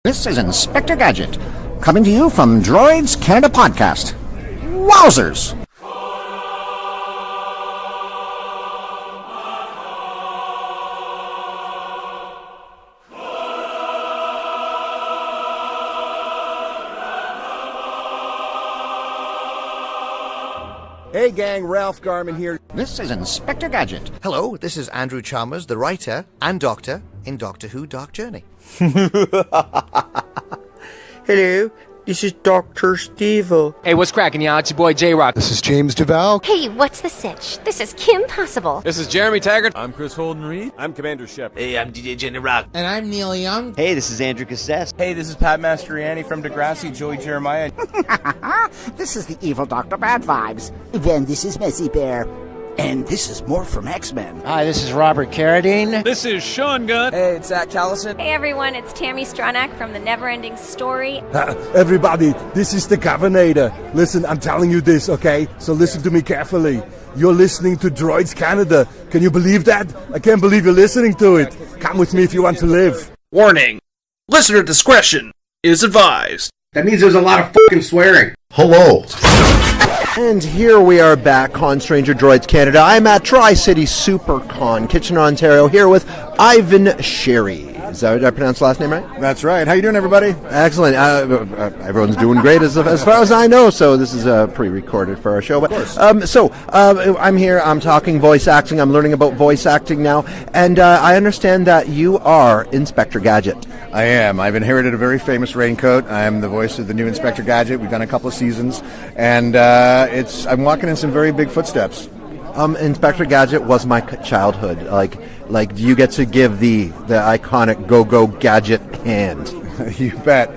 This is Inspector Gadget, coming to you from Droids Canada Podcast. Wowzers! Hey gang, Ralph Garman here. This is Inspector Gadget. Hello, this is Andrew Chalmers, the writer and doctor in Doctor Who Dark Journey. Hello, this is Dr. Steve-O. Hey, what's cracking, y'all? It's your boy J-Rock. This is James Duval. Hey, what's the sitch? This is Kim Possible. This is Jeremy Taggart. I'm Chris Holden Reed. I'm Commander Shepard. Hey, I'm DJ Jenny Rock. And I'm Neil Young. Hey, this is Andrew Cassess. Hey, this is Pat Mastroianni from Degrassi, Joey Jeremiah. This is the evil Dr. Bad Vibes. Then this is Messy Bear. And this is more from X-Men. Hi, this is Robert Carradine. This is Sean Gunn. Hey, it's Zach Callison. Hey everyone, it's Tammy Stronach from The Neverending Story. Everybody, this is the Governator. Listen, I'm telling you this, okay? So listen to me carefully. You're listening to Droids Canada. Can you believe that? I can't believe you're listening to it. Come with me if you want to live. Warning. Listener discretion is advised. That means there's a lot of fucking swearing. Hello. And here we are back on Stranger Droids Canada. I'm at Tri-City SuperCon, Kitchener, Ontario, here with Ivan Sherry. Is that, did I pronounce the last name right? That's right. How you doing, everybody? Excellent. Everyone's doing great as far as I know, so this is pre-recorded for our show. But, I'm here, I'm talking voice acting, I'm learning about voice acting now, and I understand that you are Inspector Gadget. I am. I've inherited a very famous raincoat. I am the voice of the new Inspector Gadget. We've done a couple of seasons, and I'm walking in some very big footsteps. Inspector Gadget was my childhood. Like, do you get to give the iconic Go-Go Gadget hand? You bet.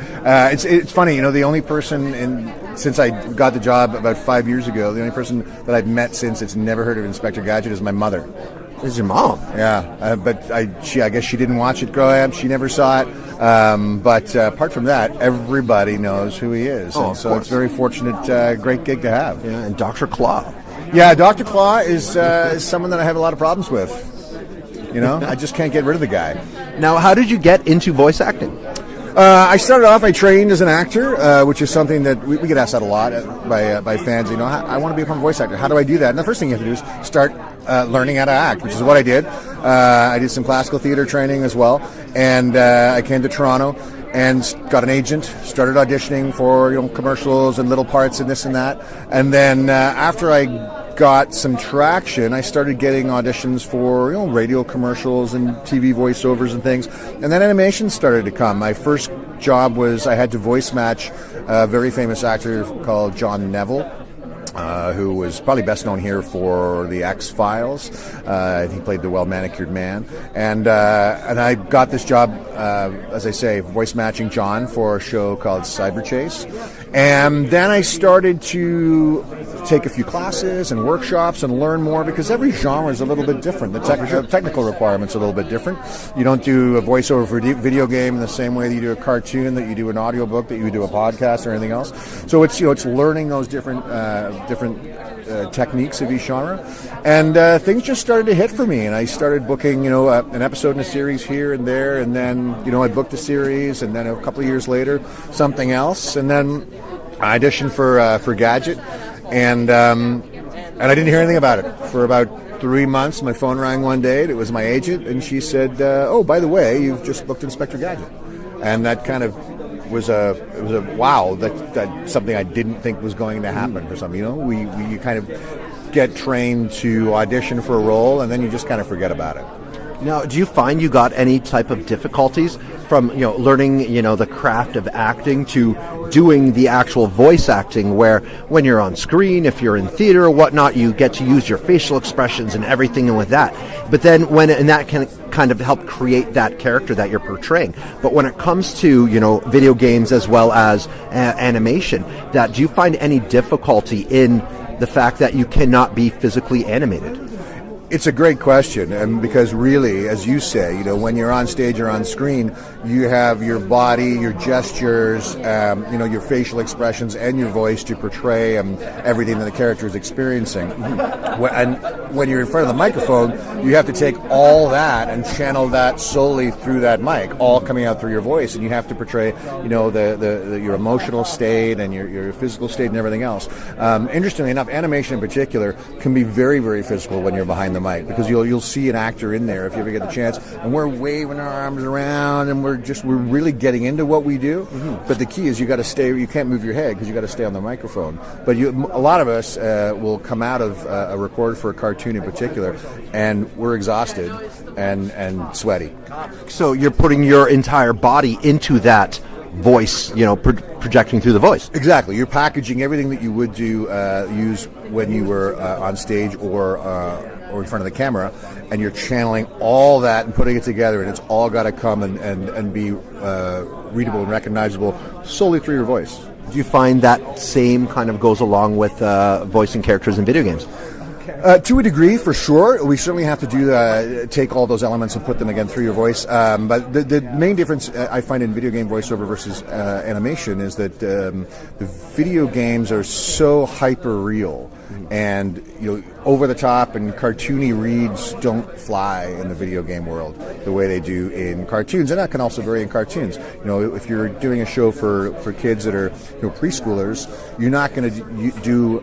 It's funny, you know, the only person since I got the job about 5 years ago, the only person that I've met since that's never heard of Inspector Gadget is my mother. Is your mom? Yeah, but I guess she didn't watch it growing up. She never saw it. But apart from that, everybody knows who he is. Oh, and so it's a very fortunate, great gig to have. Yeah, and Dr. Claw. Yeah, Dr. Claw is someone that I have a lot of problems with. You know, I just can't get rid of the guy. Now, how did you get into voice acting? I started off, I trained as an actor, which is something that we get asked that a lot by fans. You know, I want to become a voice actor. How do I do that? And the first thing you have to do is start learning how to act, which is what I did. I did some classical theater training as well, and I came to Toronto and got an agent, started auditioning for commercials and little parts and this and that. And then after I got some traction, I started getting auditions for radio commercials and TV voiceovers and things, and then animation started to come. My first job was I had to voice match a very famous actor called John Neville, who was probably best known here for the X-Files. He played the well-manicured man, and I got this job, as I say, voice matching John for a show called Cyber Chase. And then I started to take a few classes and workshops and learn more, because every genre is a little bit different. The technical requirements are a little bit different. You don't do a voiceover for a video game in the same way that you do a cartoon, that you do an audiobook, that you do a podcast or anything else. So it's learning those different techniques of each genre, and things just started to hit for me, and I started booking an episode in a series here and there, and then I booked a series, and then a couple of years later something else, and then I auditioned for Gadget, and I didn't hear anything about it for about 3 months. My phone rang one day. It was my agent, and she said, "Oh, by the way, you've just booked Inspector Gadget," and that kind of was a wow. That's something I didn't think was going to happen for some. You kind of get trained to audition for a role, and then you just kind of forget about it. Now, do you find you got any type of difficulties from learning the craft of acting to doing the actual voice acting, where when you're on screen, if you're in theater or whatnot, you get to use your facial expressions and everything with that, but then and that can kind of help create that character that you're portraying. But when it comes to video games as well as animation, do you find any difficulty in the fact that you cannot be physically animated? It's a great question, and because really, as you say, when you're on stage or on screen, you have your body, your gestures, your facial expressions, and your voice to portray everything that the character is experiencing. And when you're in front of the microphone, you have to take all that and channel that solely through that mic, all coming out through your voice, and you have to portray, your emotional state and your physical state and everything else. Interestingly enough, animation in particular can be very, very physical when you're behind the mic, because you'll see an actor in there if you ever get the chance, and we're waving our arms around, and we're really getting into what we do. But the key is you got to stay. You can't move your head because you got to stay on the microphone. But a lot of us will come out of a record for a cartoon in particular, and we're exhausted and sweaty. So you're putting your entire body into that voice, projecting through the voice. Exactly. You're packaging everything that you would use when you were on stage or in front of the camera, and you're channeling all that and putting it together, and it's all got to come and be readable and recognizable solely through your voice. Do you find that same kind of goes along with voicing characters in video games? To a degree, for sure. We certainly have to take all those elements and put them again through your voice. But the main difference I find in video game voiceover versus animation is that the video games are so hyper real, and over the top and cartoony reads don't fly in the video game world the way they do in cartoons, and that can also vary in cartoons. If you're doing a show for kids that are preschoolers, you're not going to do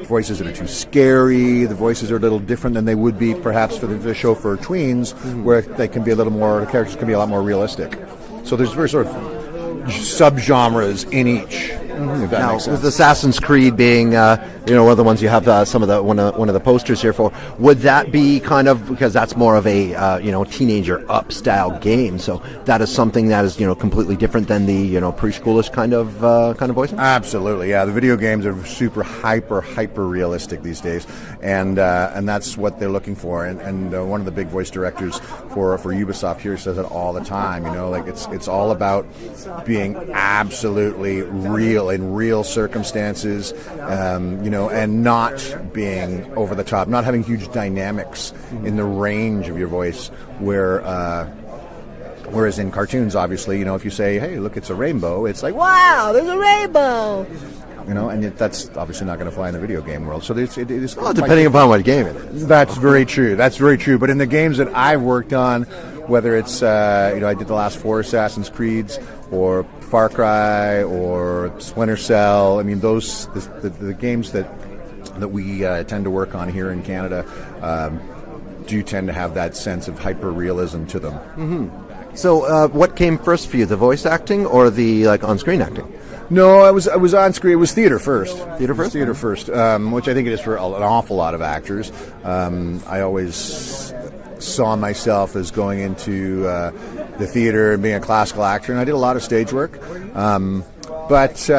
voices that are too scary. The voices are a little different than they would be perhaps for the show for tweens, where they can be a little more, the characters can be a lot more realistic. So there's very sort of subgenres in each. If that Now, makes sense. with Assassin's Creed being, one of the ones you have one of the posters here for, would that be kind of, because that's more of a teenager up style game, so that is something that is completely different than the preschoolish kind of voicing? Absolutely, yeah. The video games are super hyper realistic these days, and that's what they're looking for. And one of the big voice directors for Ubisoft here says it all the time. It's all about being absolutely real in real circumstances, and not being over the top, not having huge dynamics in the range of your voice, whereas in cartoons, obviously, if you say, hey, look, it's a rainbow, it's like, wow, there's a rainbow! And that's obviously not going to fly in the video game world. So it is. Well, depending upon what game it is. That's very true. That's very true. But in the games that I've worked on, whether it's I did the last 4 Assassin's Creeds, or Far Cry, or Splinter Cell. I mean, the games that we tend to work on here in Canada do tend to have that sense of hyper realism to them. Mm-hmm. So, what came first for you, the voice acting or the on-screen acting? No, I was on screen. It was theater first. Theater first, which I think it is for an awful lot of actors. I always saw myself as going into the theater and being a classical actor, and I did a lot of stage work. But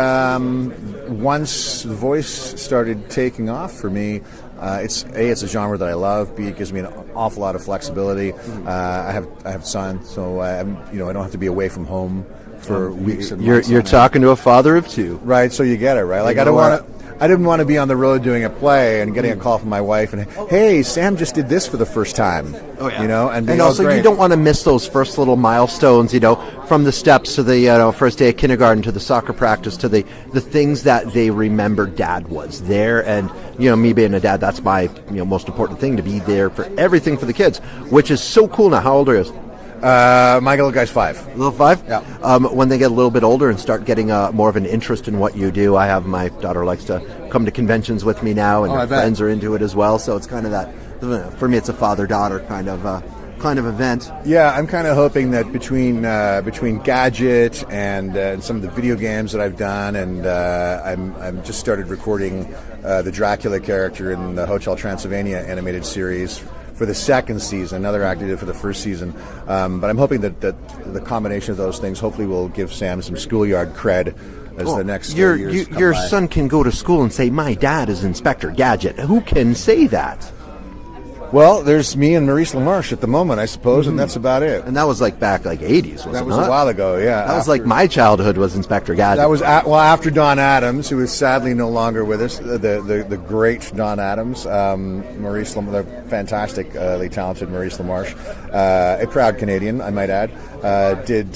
once the voice started taking off for me, it's a genre that I love. B, it gives me an awful lot of flexibility. I have a son, so I don't have to be away from home for weeks and months. You're talking to a father of 2, right? So you get it, right? Like I didn't want to be on the road doing a play and getting a call from my wife and, hey, Sam just did this for the first time. Oh, yeah. And also you don't want to miss those first little milestones, from the steps to the first day of kindergarten to the soccer practice to the things that they remember Dad was there. And me being a dad, that's my most important thing, to be there for everything for the kids, which is so cool now. How old are you? My little guy's 5. Little 5? Yeah. When they get a little bit older and start getting more of an interest in what you do, I have my daughter likes to come to conventions with me now, and her friends are into it as well. So it's kind of that. For me, it's a father-daughter kind of event. Yeah, I'm kind of hoping that between Gadget and some of the video games that I've done, and I'm just started recording the Dracula character in the Hotel Transylvania animated series for the second season. Another actor did for the first season. But I'm hoping that the combination of those things hopefully will give Sam some schoolyard cred as the next years come your by. son can go to school and say, my dad is Inspector Gadget. Who can say that? Well, there's me and Maurice LaMarche at the moment, I suppose, and that's about it. And that was like back like 80s, wasn't it? That was a while ago, yeah. That was like my childhood was Inspector Gadget. That was after Don Adams, who is sadly no longer with us. The great Don Adams, Maurice, the fantastically talented Maurice LaMarche, a proud Canadian, I might add, did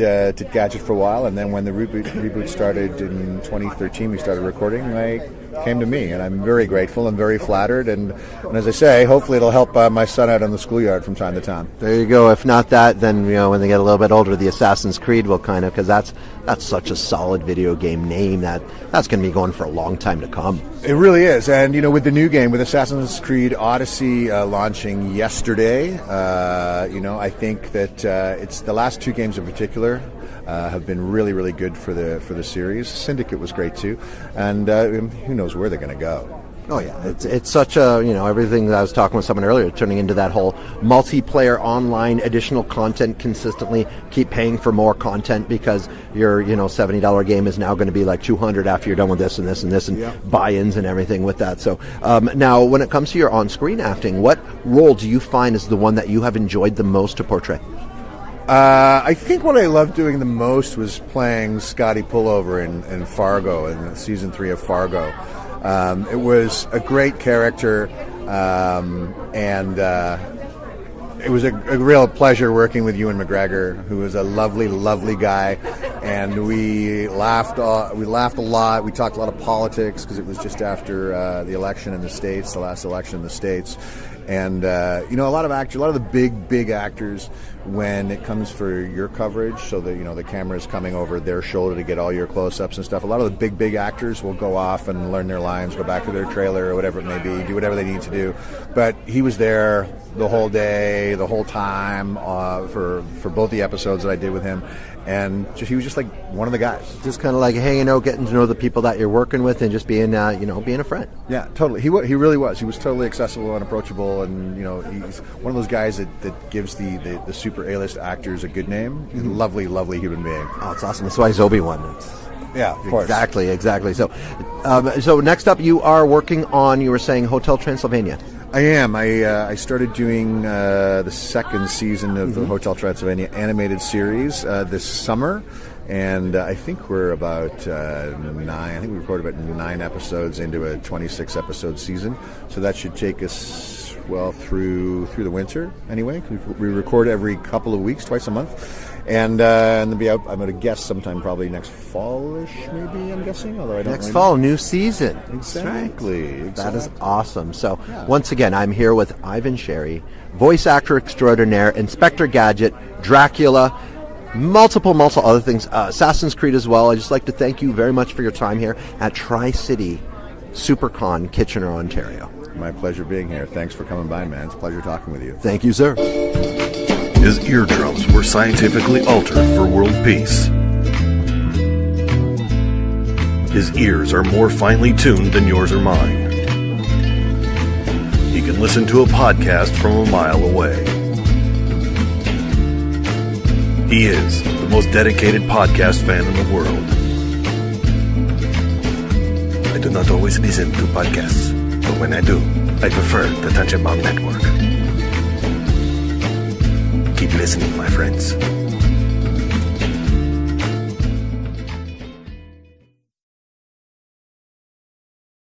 Gadget for a while, and then when the reboot started in 2013, we started recording. They came to me, and I'm very grateful and very flattered. And as I say, hopefully it'll help my son out in the schoolyard from time to time. There you go. If not that, then when they get a little bit older, the Assassin's Creed will kind of, because that's such a solid video game name that's going to be going for a long time to come. It really is. And with the new game, with Assassin's Creed Odyssey launching yesterday, I think that it's the last two games in particular have been really, really good for the series. Syndicate was great too, and who knows where they're going to go. Oh yeah, it's such a everything that I was talking with someone earlier, turning into that whole multiplayer online additional content consistently. Keep paying for more content because your $70 game is now going to be like $200 after you're done with this and this and this and buy-ins and everything with that. So now, when it comes to your on-screen acting, what role do you find is the one that you have enjoyed the most to portray? I think what I loved doing the most was playing Scotty Pullover in Fargo, in season 3 of Fargo. It was a great character, and it was a real pleasure working with Ewan McGregor, who is a lovely, lovely guy. And we laughed a lot. We talked a lot of politics because it was just after the election in the States, the last election in the States. And a lot of the big actors, when it comes for your coverage, so that the camera is coming over their shoulder to get all your close-ups and stuff. A lot of the big actors will go off and learn their lines, go back to their trailer or whatever it may be, do whatever they need to do. But he was there the whole day, the whole time for both the episodes that I did with him. And he was just like one of the guys. Just kind of like hanging out, getting to know the people that you're working with, and just being, being a friend. Yeah, totally. He really was. He was totally accessible and approachable, and he's one of those guys that gives the super A-list actors a good name. He's a lovely, lovely human being. Oh, it's awesome. That's why he's Obi-Wan. Yeah, of course. Exactly. So next up, you are working on, you were saying, Hotel Transylvania. I am. I started doing the second season of the Hotel Transylvania animated series this summer, and I think we're about 9. I think we recorded about 9 episodes into a 26-episode season. So that should take us through the winter anyway. We record every couple of weeks, twice a month. And they'll be out, I'm going to guess, sometime probably next fall-ish, maybe, I'm guessing. Although I don't Next fall, new season. Exactly. That is awesome. So, once again, I'm here with Ivan Sherry, voice actor extraordinaire, Inspector Gadget, Dracula, multiple other things, Assassin's Creed as well. I'd just like to thank you very much for your time here at Tri-City SuperCon, Kitchener, Ontario. My pleasure being here. Thanks for coming by, man. It's a pleasure talking with you. Thank you, sir. His eardrums were scientifically altered for world peace. His ears are more finely tuned than yours or mine. He can listen to a podcast from a mile away. He is the most dedicated podcast fan in the world. I do not always listen to podcasts, but when I do, I prefer the Tangent Bomb Network. Keep listening, my friends.